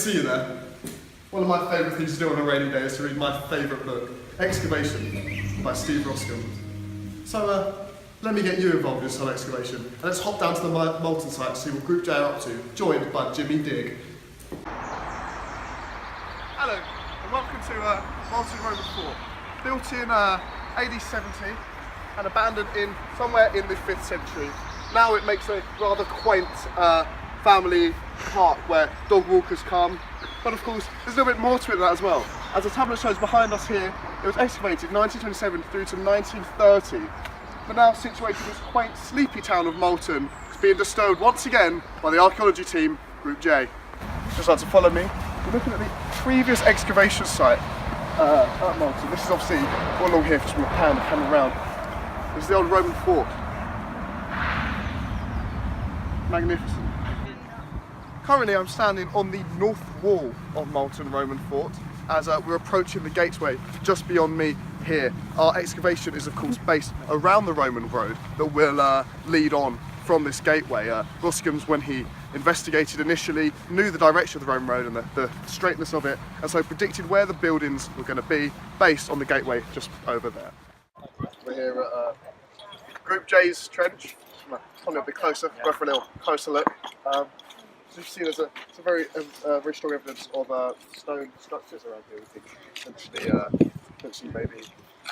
see you there. One of my favourite things to do on a rainy day is to read my favourite book, Excavation by Steve Roscoe. So let me get you involved in this whole excavation, and let's hop down to the Malton site to see what Group J are up to, joined by Jimmy Digg. Hello, and welcome to Malton Roman Fort, built in AD 70 and abandoned in somewhere in the 5th century. Now it makes a rather quaint family park where dog walkers come, but of course there's a little bit more to it than that as well. As the tablet shows behind us here, it was excavated 1927 through to 1930, but now situated in this quaint, sleepy town of Malton, it's being bestowed once again by the Archaeology team, Group J. Just like to follow me, we're looking at the previous excavation site at Malton. This is obviously all along here, just from the pan coming around. This is the old Roman fort. Magnificent. Currently I'm standing on the north wall of Malton Roman Fort as we're approaching the gateway just beyond me here. Our excavation is of course based around the Roman road that will lead on from this gateway. Roscoe's, when he investigated initially, knew the direction of the Roman road and the straightness of it, and so predicted where the buildings were going to be based on the gateway just over there. We're here at Group J's trench. Come a little bit closer, go for a little closer look. So you see there's a very strong evidence of stone structures around here. We think essentially maybe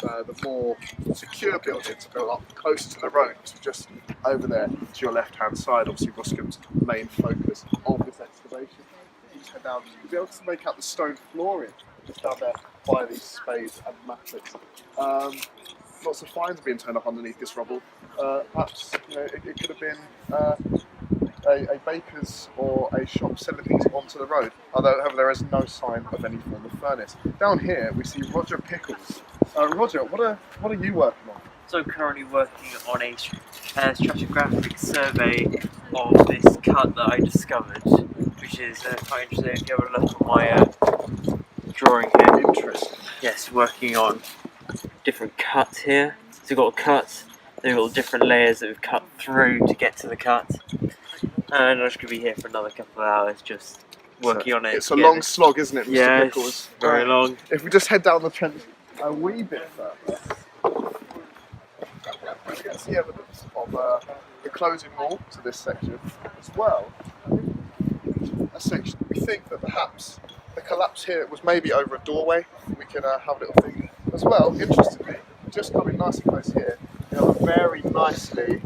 the more secure buildings are built up closer to the road, so just over there to your left hand side. Obviously Roscoe's main focus of this excavation. You just head down, you'll be able to make out the stone flooring just down there by these spades and mattocks. Lots of finds being turned up underneath this rubble. Perhaps it could have been a baker's or a shop selling things onto the road, although however there is no sign of any form of furnace. Down here we see Roger Pickles. Roger, what are you working on? So I'm currently working on a stratigraphic survey of this cut that I discovered, which is quite interesting. If you have a look at my drawing here. Interesting. Yes, working on different cuts here. So we've got a cut, then we've got different layers that we've cut through to get to the cut. And I'm just going to be here for another couple of hours just working on it. It's a long slog, isn't it, Mr. Yes, Pickles? very long. If we just head down the trench a wee bit further, we can see evidence of the closing wall to this section as well. A section we think that perhaps the collapse here was maybe over a doorway. We can have a little think as well. Interestingly, just coming nice and close here, we have a very nicely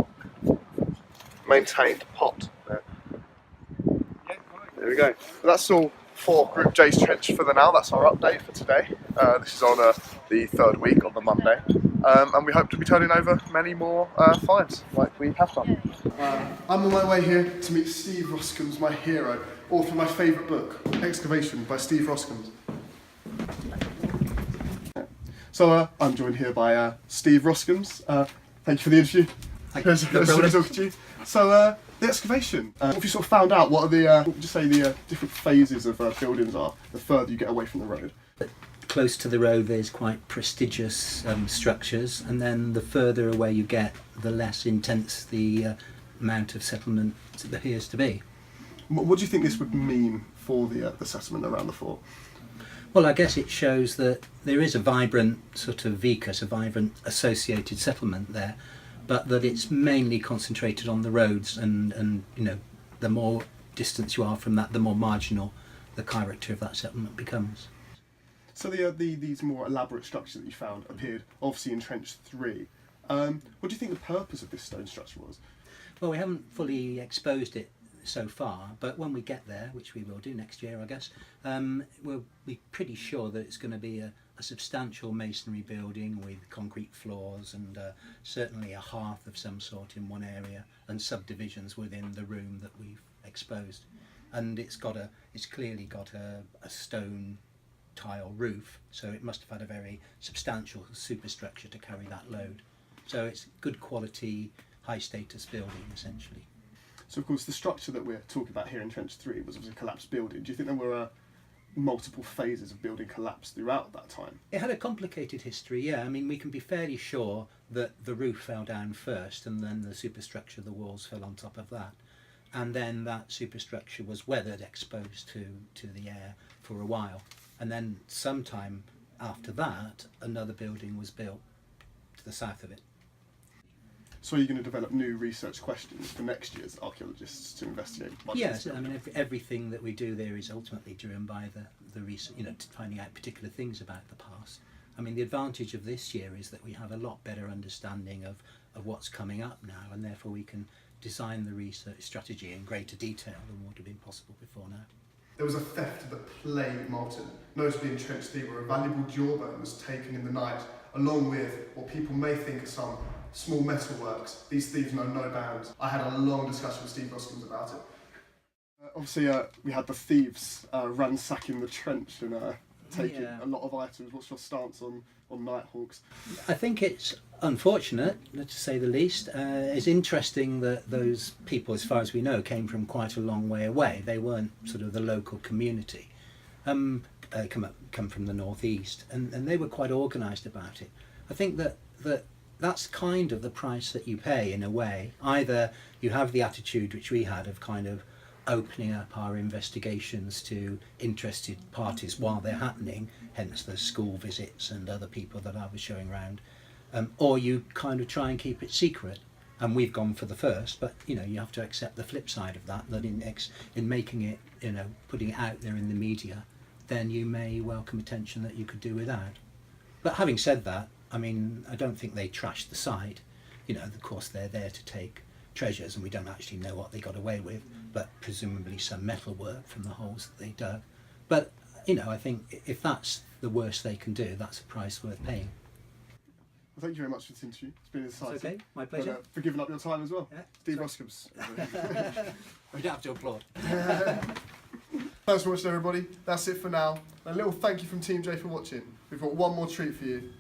maintained pot there. There we go. But that's all for Group J's trench for the now. That's our update for today. This is on the 3rd week on the Monday, and we hope to be turning over many more finds like we have done. I'm on my way here to meet Steve Roscoe, my hero, author of my favourite book, Excavation by Steve Roscoe. So I'm joined here by Steve Roscoe. Thank you for the interview. Pleasure talking to you. So the excavation, what have you sort of found out? What are the, what would you say the different phases of buildings are, the further you get away from the road? Close to the road there's quite prestigious structures, and then the further away you get, the less intense the amount of settlement appears to be. What do you think this would mean for the settlement around the fort? Well, I guess it shows that there is a vibrant sort of vicus, a vibrant associated settlement there, but that it's mainly concentrated on the roads, and the more distance you are from that, the more marginal the character of that settlement becomes. So these more elaborate structures that you found appeared obviously in Trench 3. What do you think the purpose of this stone structure was? Well, we haven't fully exposed it so far, but when we get there, which we will do next year I guess, we'll be pretty sure that it's going to be a substantial masonry building with concrete floors and certainly a hearth of some sort in one area and subdivisions within the room that we've exposed. And it's clearly got a stone tile roof, so it must have had a very substantial superstructure to carry that load. So it's good quality, high status building essentially. So of course the structure that we're talking about here in Trench 3 was obviously a collapsed building. Do you think there were multiple phases of building collapse throughout that time? It had a complicated history, yeah. I mean, we can be fairly sure that the roof fell down first and then the superstructure, the walls, fell on top of that. and then that superstructure was weathered, exposed to the air for a while, and then sometime after that another building was built to the south of it. So are you going to develop new research questions for next year's archaeologists to investigate? Yes, I mean everything that we do there is ultimately driven by the research, finding out particular things about the past. I mean, the advantage of this year is that we have a lot better understanding of what's coming up now, and therefore we can design the research strategy in greater detail than would have been possible before now. There was a theft that plagued Malton, notably in Trench Steel, where a valuable jawbone was taken in the night, along with what people may think are some small metalworks. These thieves know no bounds. I had a long discussion with Steve Roskins about it. Obviously, we had the thieves ransacking the trench and taking a lot of items. What's your stance on Nighthawks? I think it's unfortunate, to say the least. It's interesting that those people, as far as we know, came from quite a long way away. They weren't sort of the local community. Come from the northeast, and they were quite organised about it. I think that's kind of the price that you pay in a way. Either you have the attitude which we had of kind of opening up our investigations to interested parties while they're happening, hence the school visits and other people that I was showing around, or you kind of try and keep it secret. And we've gone for the first, but you have to accept the flip side of that. That in making it, putting it out there in the media, then you may welcome attention that you could do without. But having said that, I mean, I don't think they trashed the site. Of course they're there to take treasures, and we don't actually know what they got away with, but presumably some metal work from the holes that they dug. But I think if that's the worst they can do, that's a price worth paying. Well, thank you very much for this interview. It's been exciting. It's okay, my pleasure. And, for giving up your time as well. Yeah, Steve Roskins. We don't have to applaud. Thanks for watching, everybody. That's it for now. A little thank you from Team J for watching. We've got one more treat for you.